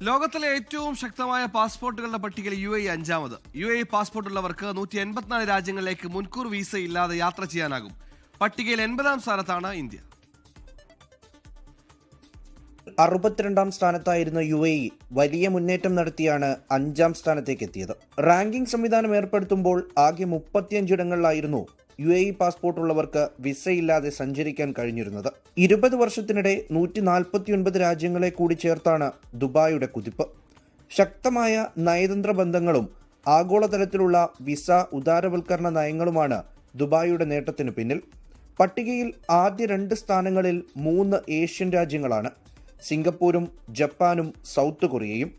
ലോകത്തിലെ ഏറ്റവും ശക്തമായ പാസ്പോർട്ടുകളുടെ പട്ടികയിൽ UAE അഞ്ചാമത്. UAE പാസ്പോർട്ടുള്ളവർക്ക് 184 രാജ്യങ്ങളിലേക്ക് മുൻകൂർ വീസ ഇല്ലാതെ യാത്ര ചെയ്യാനാകും. പട്ടികയിൽ 80-ാം സ്ഥാനത്താണ് ഇന്ത്യ. 62-ാം സ്ഥാനത്തായിരുന്ന UAE വലിയ മുന്നേറ്റം നടത്തിയാണ് 5-ാം സ്ഥാനത്തേക്ക് എത്തിയത്. റാങ്കിംഗ് സംവിധാനം ഏർപ്പെടുത്തുമ്പോൾ ആകെ 35 ഇടങ്ങളിലായിരുന്നു UAE പാസ്പോർട്ട് ഉള്ളവർക്ക് വിസയില്ലാതെ സഞ്ചരിക്കാൻ കഴിഞ്ഞിരുന്നത്. 20 വർഷത്തിനിടെ 149 രാജ്യങ്ങളെ കൂടി ചേർത്താണ് ദുബായിയുടെ കുതിപ്പ്. ശക്തമായ നയതന്ത്ര ബന്ധങ്ങളും ആഗോളതലത്തിലുള്ള വിസ ഉദാരവൽക്കരണ നയങ്ങളുമാണ് ദുബായിയുടെ നേട്ടത്തിന് പിന്നിൽ. പട്ടികയിൽ ആദ്യ 2 സ്ഥാനങ്ങളിൽ 3 ഏഷ്യൻ രാജ്യങ്ങളാണ്: സിംഗപ്പൂരും ജപ്പാനും സൗത്ത് കൊറിയയും.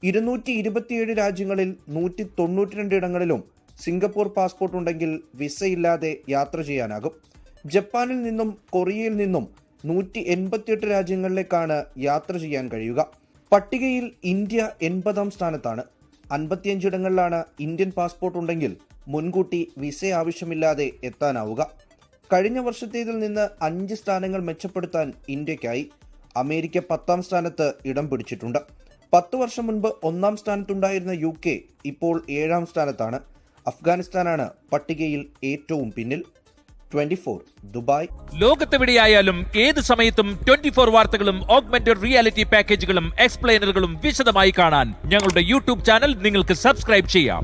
227 രാജ്യങ്ങളിൽ 192 ഇടങ്ങളിലും സിംഗപ്പൂർ പാസ്പോർട്ട് ഉണ്ടെങ്കിൽ വിസയില്ലാതെ യാത്ര ചെയ്യാനാകും. ജപ്പാനിൽ നിന്നും കൊറിയയിൽ നിന്നും 188 രാജ്യങ്ങളിലേക്കാണ് യാത്ര ചെയ്യാൻ കഴിയുക. പട്ടികയിൽ ഇന്ത്യ 80-ാം സ്ഥാനത്താണ്. 55 ഇടങ്ങളിലാണ് ഇന്ത്യൻ പാസ്പോർട്ട് ഉണ്ടെങ്കിൽ മുൻകൂട്ടി വിസ ആവശ്യമില്ലാതെ എത്താനാവുക. കഴിഞ്ഞ വർഷത്തേതിൽ നിന്ന് 5 സ്ഥാനങ്ങൾ മെച്ചപ്പെടുത്താൻ ഇന്ത്യക്കായി. അമേരിക്ക 10-ാം സ്ഥാനത്ത് ഇടം പിടിച്ചിട്ടുണ്ട്. 10 വർഷം മുൻപ് 1-ാം സ്ഥാനത്തുണ്ടായിരുന്ന UK ഇപ്പോൾ 7-ാം സ്ഥാനത്താണ്. അഫ്ഗാനിസ്ഥാനാണ് പട്ടികയിൽ ഏറ്റവും പിന്നിൽ. 24 ദുബായ്. ലോകത്തെവിടെയായാലും ഏത് സമയത്തും 24 വാർത്തകളും ഓഗ്മെന്റഡ് റിയാലിറ്റി പാക്കേജുകളും എക്സ്പ്ലെയിനറുകളും വിശദമായി കാണാൻ ഞങ്ങളുടെ YouTube ചാനൽ നിങ്ങൾക്ക് സബ്സ്ക്രൈബ് ചെയ്യാം.